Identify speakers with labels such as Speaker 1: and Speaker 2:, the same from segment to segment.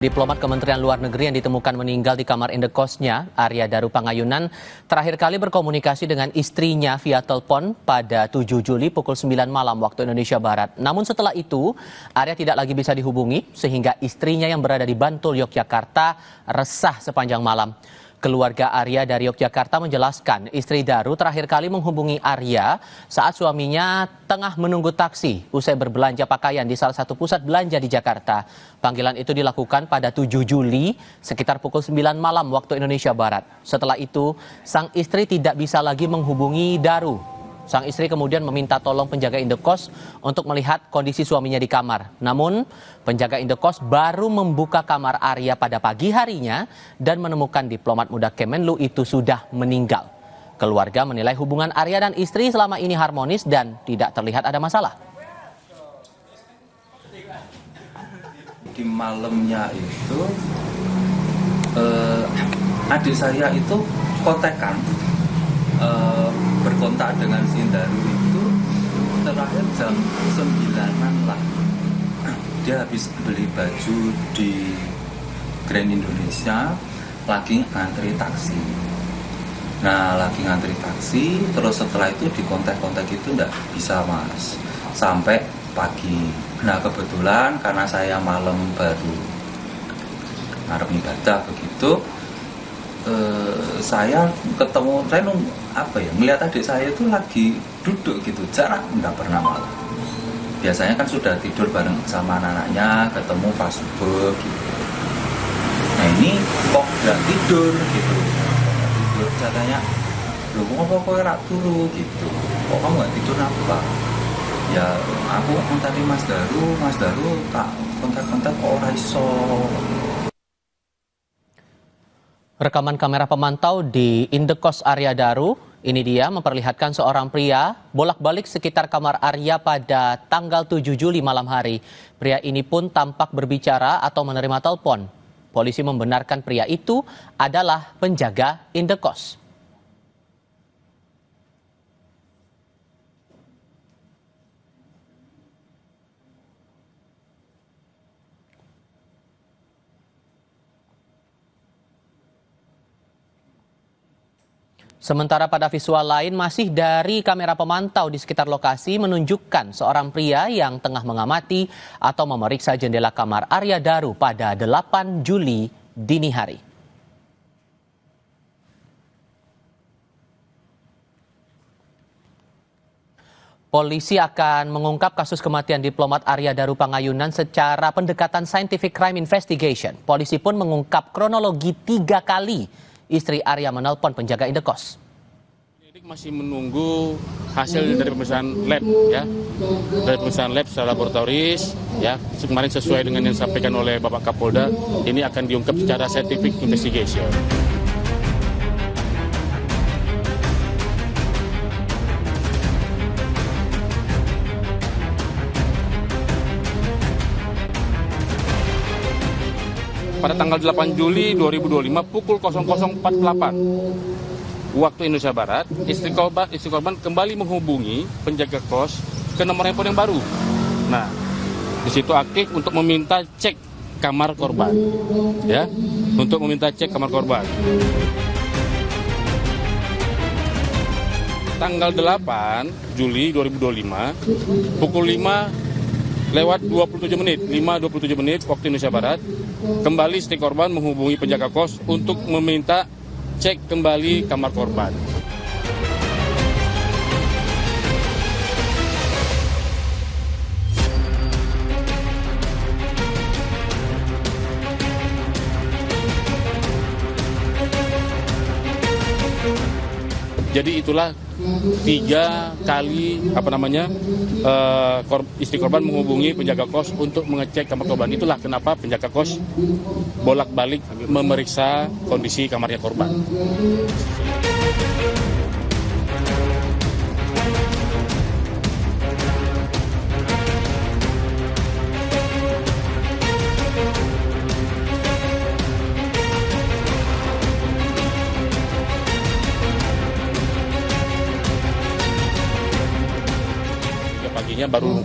Speaker 1: Diplomat Kementerian Luar Negeri yang ditemukan meninggal di kamar indekosnya, Arya Daru Pangayunan, terakhir kali berkomunikasi dengan istrinya via telepon pada 7 Juli pukul 9 malam waktu Indonesia Barat. Namun setelah itu, Arya tidak lagi bisa dihubungi sehingga istrinya yang berada di Bantul, Yogyakarta, resah sepanjang malam. Keluarga Arya dari Yogyakarta menjelaskan istri Daru terakhir kali menghubungi Arya saat suaminya tengah menunggu taksi usai berbelanja pakaian di salah satu pusat belanja di Jakarta. Panggilan itu dilakukan pada 7 Juli sekitar pukul 9 malam waktu Indonesia Barat. Setelah itu, sang istri tidak bisa lagi menghubungi Daru. Sang istri kemudian meminta tolong penjaga indekos untuk melihat kondisi suaminya di kamar. Namun, penjaga indekos baru membuka kamar Arya pada pagi harinya dan menemukan diplomat muda Kemenlu itu sudah meninggal. Keluarga menilai hubungan Arya dan istri selama ini harmonis dan tidak terlihat ada masalah.
Speaker 2: Di malamnya itu, adik saya itu kontekan. Berkontak dengan si Daru itu terakhir jam 9-an lah. Dia habis beli baju di Grand Indonesia, lagi ngantri taksi. Nah, lagi ngantri taksi, terus setelah itu di kontak-kontak itu enggak bisa mas, sampai pagi. Nah, kebetulan karena saya malam baru ngarep ibadah begitu, saya ketemu, saya melihat adik saya itu lagi duduk gitu, jarang, nggak pernah malam. Biasanya kan sudah tidur bareng sama anak-anaknya, ketemu pas subuh gitu. Nah ini kok nggak tidur gitu, tidur. Saya tanya, loh kok rak turu gitu, kok kamu nggak tidur apa? Ya aku kontak Mas Daru tak kontak-kontak kok ora iso.
Speaker 1: Rekaman kamera pemantau di indekos Arya Daru, ini dia memperlihatkan seorang pria bolak-balik sekitar kamar Arya pada tanggal 7 Juli malam hari. Pria ini pun tampak berbicara atau menerima telepon. Polisi membenarkan pria itu adalah penjaga indekos. Sementara pada visual lain masih dari kamera pemantau di sekitar lokasi menunjukkan seorang pria yang tengah mengamati atau memeriksa jendela kamar Arya Daru pada 8 Juli dini hari. Polisi akan mengungkap kasus kematian diplomat Arya Daru Pangayunan secara pendekatan scientific crime investigation. Polisi pun mengungkap kronologi 3 kali istri Arya menelpon penjaga indekos.
Speaker 3: Penyidik masih menunggu hasil dari pemeriksaan lab, ya, dari pemeriksaan lab secara laboratoris, ya. Kemarin sesuai dengan yang disampaikan oleh Bapak Kapolda, ini akan diungkap secara scientific investigation. Pada tanggal 8 Juli 2025 pukul 00.48 waktu Indonesia Barat, istri korban kembali menghubungi penjaga kos ke nomor handphone yang baru. Nah, di situ aktif untuk meminta cek kamar korban, ya, untuk meminta cek kamar korban. Tanggal 8 Juli 2025 pukul 5:27 menit waktu Indonesia Barat, kembali istri korban menghubungi penjaga kos untuk meminta cek kembali kamar korban. Jadi itulah 3 kali istri korban menghubungi penjaga kos untuk mengecek kamar korban. Itulah kenapa penjaga kos bolak-balik memeriksa kondisi kamarnya korban. Paginya baru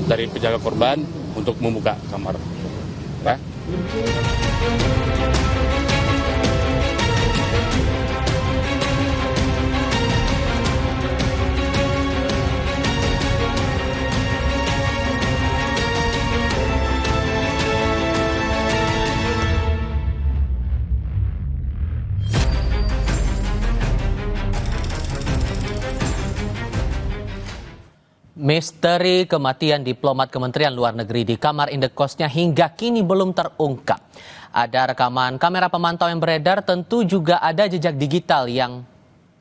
Speaker 3: dari penjaga korban untuk membuka kamar. Ya.
Speaker 1: Misteri kematian diplomat Kementerian Luar Negeri di kamar indekosnya hingga kini belum terungkap. Ada rekaman kamera pemantau yang beredar, tentu juga ada jejak digital yang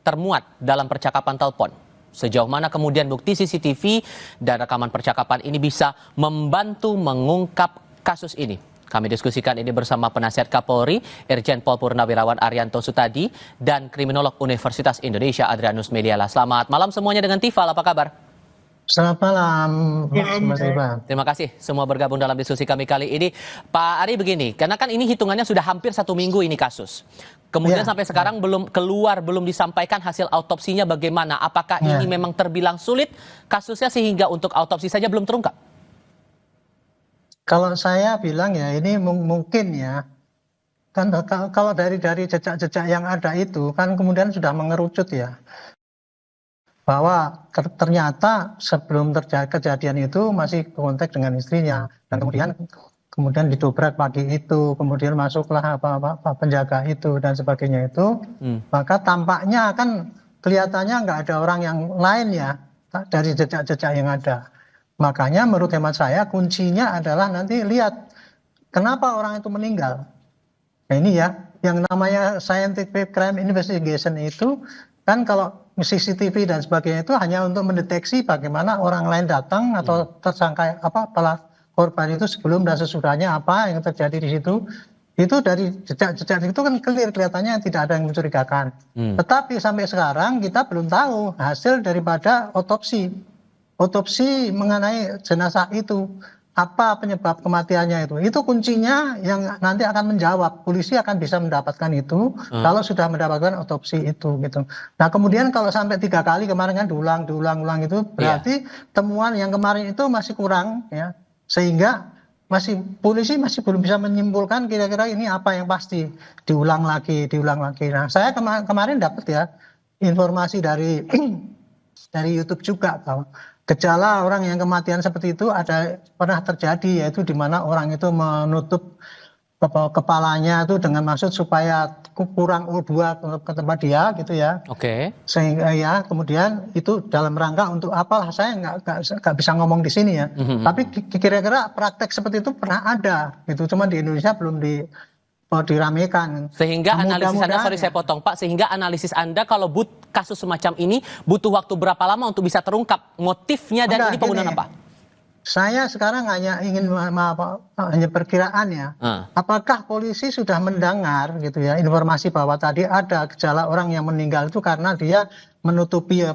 Speaker 1: termuat dalam percakapan telepon. Sejauh mana kemudian bukti CCTV dan rekaman percakapan ini bisa membantu mengungkap kasus ini? Kami diskusikan ini bersama penasihat Kapolri, Irjen Pol Purnawirawan Arianto Sutadi, dan kriminolog Universitas Indonesia Adrianus Meliala. Selamat malam semuanya dengan Tifal, apa kabar?
Speaker 4: Selamat malam, Mas Ivan.
Speaker 1: Terima kasih semua bergabung dalam diskusi kami kali ini. Pak Ari, begini, karena kan ini hitungannya sudah hampir 1 minggu ini kasus. Kemudian sampai sekarang belum keluar, belum disampaikan hasil autopsinya bagaimana. Apakah ini memang terbilang sulit kasusnya sehingga untuk autopsi saja belum terungkap?
Speaker 4: Kalau saya bilang ya ini mungkin ya, kan kalau dari jejak-jejak yang ada itu kan kemudian sudah mengerucut ya, bahwa ternyata sebelum terjadi kejadian itu masih kontak dengan istrinya, dan kemudian didobrak pagi itu, kemudian masuklah apa penjaga itu dan sebagainya itu, maka tampaknya kan kelihatannya nggak ada orang yang lain ya dari jejak-jejak yang ada. Makanya menurut hemat saya kuncinya adalah nanti lihat kenapa orang itu meninggal. Nah ini ya, yang namanya scientific crime investigation itu kan kalau CCTV dan sebagainya itu hanya untuk mendeteksi bagaimana orang lain datang atau tersangka korban itu sebelum dan sesudahnya apa yang terjadi di situ. Itu dari jejak-jejak itu kan clear, kelihatannya tidak ada yang mencurigakan. Tetapi sampai sekarang kita belum tahu hasil daripada otopsi mengenai jenazah itu. Apa penyebab kematiannya itu? Itu kuncinya yang nanti akan menjawab. Polisi akan bisa mendapatkan itu kalau sudah mendapatkan otopsi itu gitu. Nah kemudian kalau sampai 3 kali kemarin kan diulang itu berarti temuan yang kemarin itu masih kurang ya, sehingga polisi masih belum bisa menyimpulkan kira-kira ini apa yang pasti, diulang lagi. Nah saya kemarin dapat ya informasi dari YouTube juga bahwa gejala orang yang kematian seperti itu pernah terjadi, yaitu di mana orang itu menutup kepalanya itu dengan maksud supaya kurang O2 ke tempat dia gitu ya.
Speaker 1: Oke.
Speaker 4: Sehingga ya kemudian itu dalam rangka untuk apalah, saya nggak bisa ngomong di sini ya. Tapi kira-kira praktek seperti itu pernah ada gitu, cuma di Indonesia belum diramaikan.
Speaker 1: Sehingga analisis Anda, sorry saya potong Pak, sehingga analisis Anda kalau kasus semacam ini butuh waktu berapa lama untuk bisa terungkap motifnya dan ini penggunaan apa?
Speaker 4: Saya sekarang hanya ingin hanya perkiraan ya. Apakah polisi sudah mendengar gitu ya informasi bahwa tadi ada gejala orang yang meninggal itu karena dia menutupi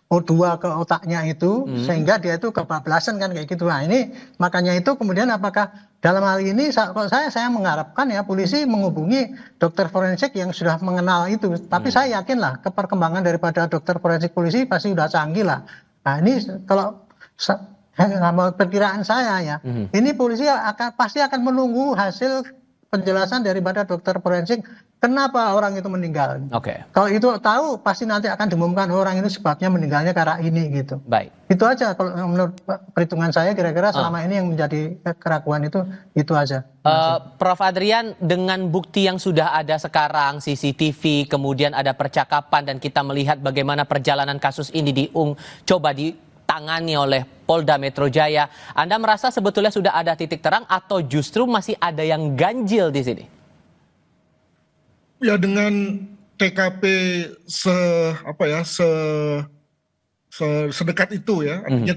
Speaker 4: O2 ke otaknya itu sehingga dia itu kebablasan kan kayak gitu. Nah ini makanya itu kemudian apakah dalam hal ini saya mengharapkan ya polisi menghubungi dokter forensik yang sudah mengenal itu. Tapi saya yakin lah perkembangan daripada dokter forensik polisi pasti sudah canggih lah. Nah ini kalau perkiraan saya ya, ini polisi pasti akan menunggu hasil penjelasan daripada dokter forensik kenapa orang itu meninggal. Kalau itu tahu pasti nanti akan diumumkan orang itu sebabnya meninggalnya karena ini gitu.
Speaker 1: Baik.
Speaker 4: Itu aja kalau menurut perhitungan saya kira-kira selama ini yang menjadi keraguan itu aja.
Speaker 1: Prof Adrian, dengan bukti yang sudah ada sekarang, CCTV, kemudian ada percakapan dan kita melihat bagaimana perjalanan kasus ini coba ditangani oleh Polda Metro Jaya, Anda merasa sebetulnya sudah ada titik terang atau justru masih ada yang ganjil di sini?
Speaker 5: Ya dengan TKP sedekat itu ya, artinya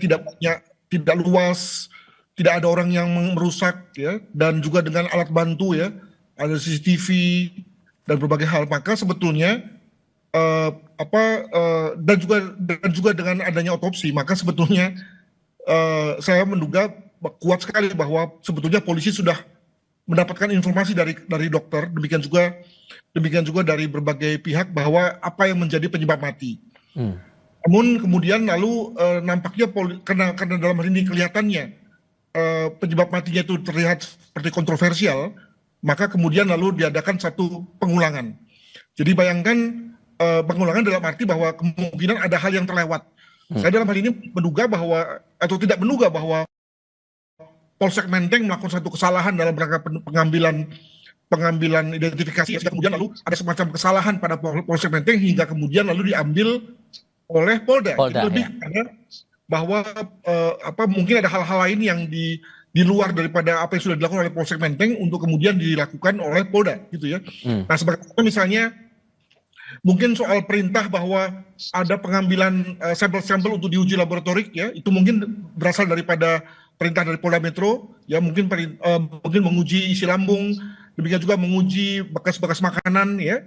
Speaker 5: tidak luas, tidak ada orang yang merusak ya, dan juga dengan alat bantu ya, ada CCTV dan berbagai hal, maka sebetulnya dan juga dengan adanya otopsi, maka sebetulnya saya menduga kuat sekali bahwa sebetulnya polisi sudah mendapatkan informasi dari dokter, demikian juga dari berbagai pihak bahwa apa yang menjadi penyebab mati. Namun kemudian lalu nampaknya karena dalam hal ini kelihatannya penyebab matinya itu terlihat seperti kontroversial, maka kemudian lalu diadakan satu pengulangan. Jadi bayangkan pengulangan dalam arti bahwa kemungkinan ada hal yang terlewat. Saya dalam hal ini menduga bahwa, atau tidak menduga bahwa Polsek Menteng melakukan satu kesalahan dalam rangka pengambilan identifikasi, sehingga kemudian lalu ada semacam kesalahan pada Polsek Menteng hingga kemudian lalu diambil oleh Polda. Itu lebih kepada bahwa mungkin ada hal-hal lain yang di luar daripada apa yang sudah dilakukan oleh Polsek Menteng untuk kemudian dilakukan oleh Polda, gitu ya. Nah, sebagaimana misalnya mungkin soal perintah bahwa ada pengambilan sampel-sampel untuk diuji laboratorik, ya, itu mungkin berasal daripada perintah dari Polda Metro, ya, mungkin menguji isi lambung, demikian juga menguji bekas-bekas makanan, ya.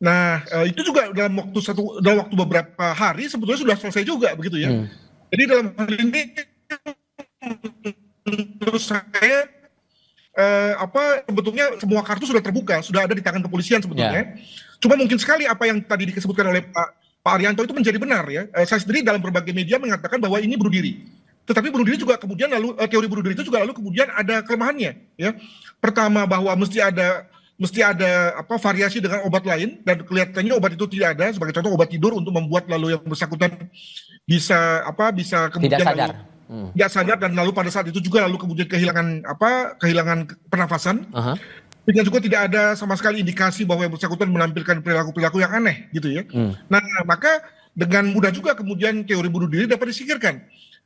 Speaker 5: Nah, itu juga dalam waktu beberapa hari sebetulnya sudah selesai juga, begitu ya. Jadi dalam hal ini menurut saya sebetulnya semua kartu sudah terbuka, sudah ada di tangan kepolisian sebetulnya. Cuma mungkin sekali apa yang tadi disebutkan oleh Pak Arianto itu menjadi benar, ya. Saya sendiri dalam berbagai media mengatakan bahwa ini bunuh diri. Tetapi bunuh diri juga kemudian lalu teori bunuh diri itu juga lalu kemudian ada kelemahannya, ya. Pertama bahwa mesti ada variasi dengan obat lain, dan kelihatannya obat itu tidak ada. Sebagai contoh obat tidur untuk membuat lalu yang bersangkutan bisa kemudian tidak sadar, dan lalu pada saat itu juga lalu kemudian kehilangan pernafasan. Dan juga tidak ada sama sekali indikasi bahwa yang bersangkutan menampilkan perilaku-perilaku yang aneh, gitu ya. Nah, maka dengan mudah juga kemudian teori bunuh diri dapat disingkirkan.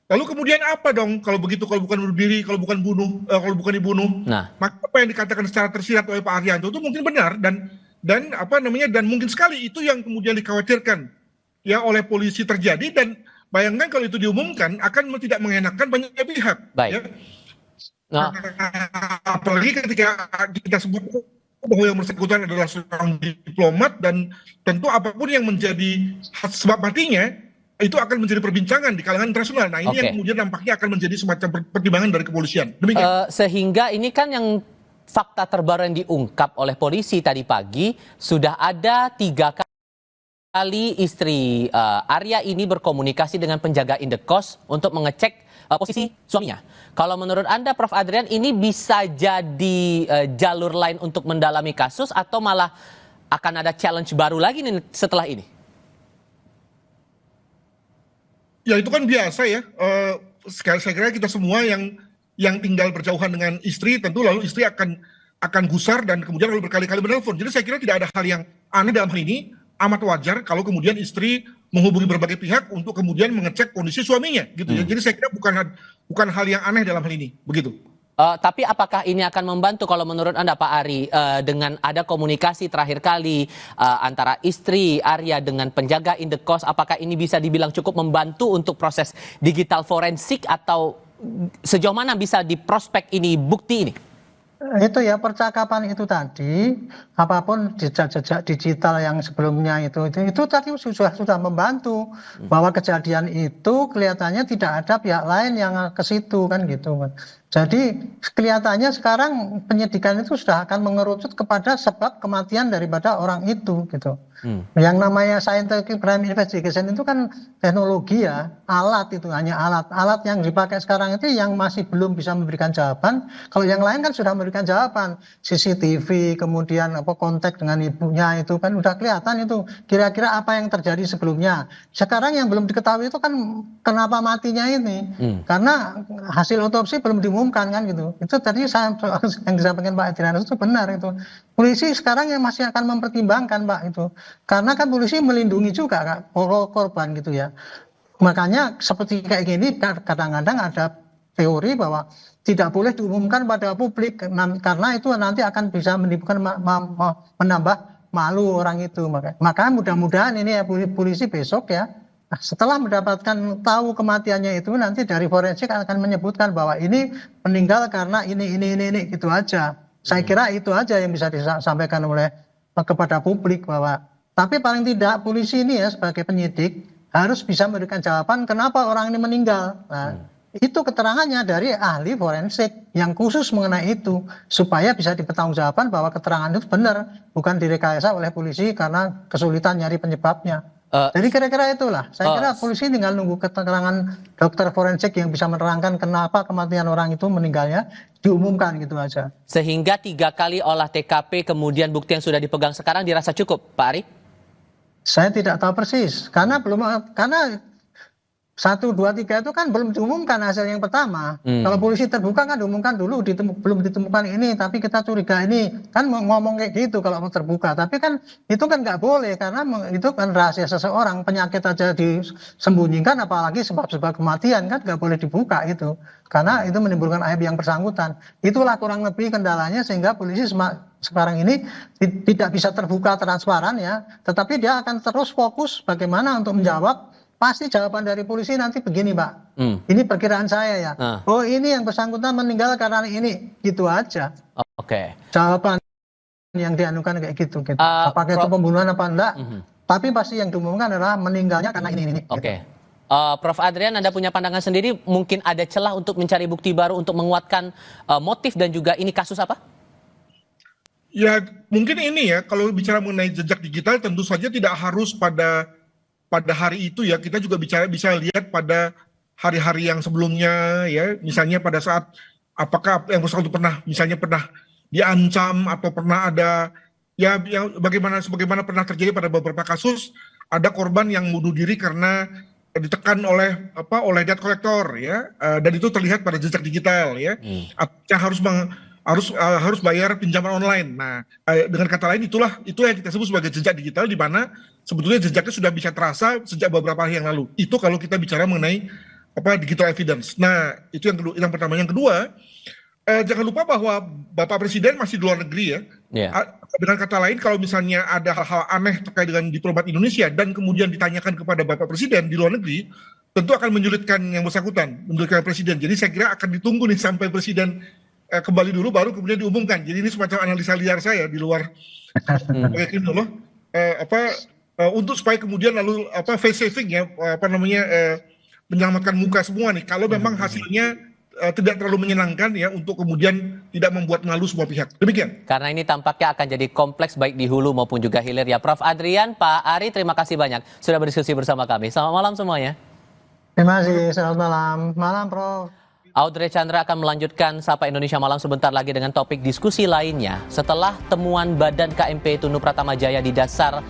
Speaker 5: Lalu kemudian apa dong kalau begitu, kalau bukan bunuh diri, kalau bukan dibunuh? Nah, maka apa yang dikatakan secara tersirat oleh Pak Arianto itu mungkin benar, dan mungkin sekali itu yang kemudian dikhawatirkan, ya, oleh polisi terjadi. Dan bayangkan kalau itu diumumkan akan tidak mengenakan banyak pihak.
Speaker 1: Baik.
Speaker 5: Ya. Nah, apalagi ketika kita sebut bahwa yang bersangkutan adalah seorang diplomat, dan tentu apapun yang menjadi sebab matinya itu akan menjadi perbincangan di kalangan internasional. Nah, ini yang kemudian nampaknya akan menjadi semacam pertimbangan dari kepolisian. Demikian.
Speaker 1: Sehingga ini kan yang fakta terbaru yang diungkap oleh polisi tadi pagi, sudah ada 3 kali istri Arya ini berkomunikasi dengan penjaga indekos untuk mengecek posisi suaminya. Kalau menurut Anda, Prof. Adrian, ini bisa jadi jalur lain untuk mendalami kasus, atau malah akan ada challenge baru lagi nih setelah ini?
Speaker 5: Ya, itu kan biasa, ya. Saya kira kita semua yang tinggal berjauhan dengan istri, tentu lalu istri akan gusar dan kemudian lalu berkali-kali menelpon. Jadi saya kira tidak ada hal yang aneh dalam hal ini. Amat wajar kalau kemudian istri menghubungi berbagai pihak untuk kemudian mengecek kondisi suaminya, gitu ya. Jadi saya kira bukan hal yang aneh dalam hal ini, begitu.
Speaker 1: Tapi apakah ini akan membantu kalau menurut Anda, Pak Ari, dengan ada komunikasi terakhir kali antara istri Arya dengan penjaga indekos, apakah ini bisa dibilang cukup membantu untuk proses digital forensik, atau sejauh mana bisa diprospek ini bukti ini?
Speaker 4: Itu ya, percakapan itu tadi, apapun jejak-jejak digital yang sebelumnya itu tadi sudah membantu bahwa kejadian itu kelihatannya tidak ada pihak lain yang ke situ, kan gitu. Jadi kelihatannya sekarang penyidikan itu sudah akan mengerucut kepada sebab kematian daripada orang itu, gitu. Yang namanya scientific crime investigation itu kan teknologi, ya, alat, itu hanya alat yang dipakai sekarang itu yang masih belum bisa memberikan jawaban. Kalau yang lain kan sudah memberikan jawaban, CCTV, kemudian kontak dengan ibunya, itu kan udah kelihatan itu kira-kira apa yang terjadi sebelumnya. Sekarang yang belum diketahui itu kan kenapa matinya ini, karena hasil otopsi belum diumumkan, kan gitu. Itu tadi yang disampaikan Pak Adrianus itu benar itu. Polisi sekarang yang masih akan mempertimbangkan, Pak, itu. Karena kan polisi melindungi juga, Kak, korban, gitu ya. Makanya seperti kayak gini kadang-kadang ada teori bahwa tidak boleh diumumkan pada publik, karena itu nanti akan bisa menimbulkan menambah malu orang itu. Maka mudah-mudahan ini ya polisi besok, ya, setelah mendapatkan tahu kematiannya itu, nanti dari forensik akan menyebutkan bahwa ini meninggal karena ini gitu aja. Saya kira itu aja yang bisa disampaikan oleh kepada publik, bahwa tapi paling tidak polisi ini, ya, sebagai penyidik harus bisa memberikan jawaban kenapa orang ini meninggal. Nah, itu keterangannya dari ahli forensik yang khusus mengenai itu, supaya bisa dipertanggungjawabkan bahwa keterangan itu benar, bukan direkayasa oleh polisi karena kesulitan nyari penyebabnya. Jadi kira-kira itulah. Saya kira polisi tinggal nunggu keterangan dokter forensik yang bisa menerangkan kenapa kematian orang itu meninggalnya, diumumkan gitu aja.
Speaker 1: Sehingga 3 kali olah TKP kemudian bukti yang sudah dipegang sekarang dirasa cukup, Pak Ari?
Speaker 4: Saya tidak tahu persis karena 1, 2, 3 itu kan belum diumumkan hasil yang pertama. Kalau polisi terbuka kan diumumkan dulu, belum ditemukan ini, tapi kita curiga ini. Kan ngomong kayak gitu kalau mau terbuka. Tapi kan itu kan nggak boleh, karena itu kan rahasia seseorang. Penyakit aja disembunyikan, apalagi sebab-sebab kematian kan nggak boleh dibuka itu. Karena itu menimbulkan aib yang bersangkutan. Itulah kurang lebih kendalanya sehingga polisi sekarang ini tidak bisa terbuka transparan ya. Tetapi dia akan terus fokus bagaimana untuk menjawab. Pasti jawaban dari polisi nanti begini, Pak. Ini perkiraan saya ya. Oh, ini yang bersangkutan meninggal karena ini, gitu aja.
Speaker 1: Oke.
Speaker 4: Jawaban yang dianukan kayak gitu. Apakah itu pembunuhan apa enggak? Tapi pasti yang diumumkan adalah meninggalnya karena ini.
Speaker 1: Oke. Prof. Adrian, Anda punya pandangan sendiri, mungkin ada celah untuk mencari bukti baru untuk menguatkan motif dan juga ini kasus apa?
Speaker 5: Ya, mungkin ini ya, kalau bicara mengenai jejak digital tentu saja tidak harus pada hari itu ya, kita juga bisa lihat pada hari-hari yang sebelumnya ya, misalnya pada saat apakah yang bersangkutan pernah diancam atau pernah ada ya sebagaimana pernah terjadi pada beberapa kasus, ada korban yang bunuh diri karena ditekan oleh debt collector ya, dan itu terlihat pada jejak digital ya, yang harus bayar pinjaman online. Nah, dengan kata lain itu yang kita sebut sebagai jejak digital, di mana sebetulnya jejaknya sudah bisa terasa sejak beberapa hari yang lalu. Itu kalau kita bicara mengenai digital evidence. Nah, itu yang pertama. Yang kedua, jangan lupa bahwa Bapak Presiden masih di luar negeri ya. Dengan kata lain, kalau misalnya ada hal-hal aneh terkait dengan diplomat Indonesia dan kemudian ditanyakan kepada Bapak Presiden di luar negeri, tentu akan menyulitkan yang bersangkutan, menyulitkan Presiden. Jadi saya kira akan ditunggu nih sampai Presiden kembali dulu baru kemudian diumumkan. Jadi ini semacam analisa liar saya di luar untuk supaya kemudian lalu face saving ya, menyelamatkan muka semua nih. Kalau memang hasilnya tidak terlalu menyenangkan ya, untuk kemudian tidak membuat malu semua pihak. Demikian.
Speaker 1: Karena ini tampaknya akan jadi kompleks baik di hulu maupun juga hilir ya. Prof. Adrian, Pak Ari, terima kasih banyak sudah berdiskusi bersama kami. Selamat malam semuanya.
Speaker 4: Terima kasih, selamat malam. Malam, Prof.
Speaker 1: Audrey Chandra akan melanjutkan Sapa Indonesia Malam sebentar lagi dengan topik diskusi lainnya setelah temuan Badan KMP Tunu Pratama Jaya di dasar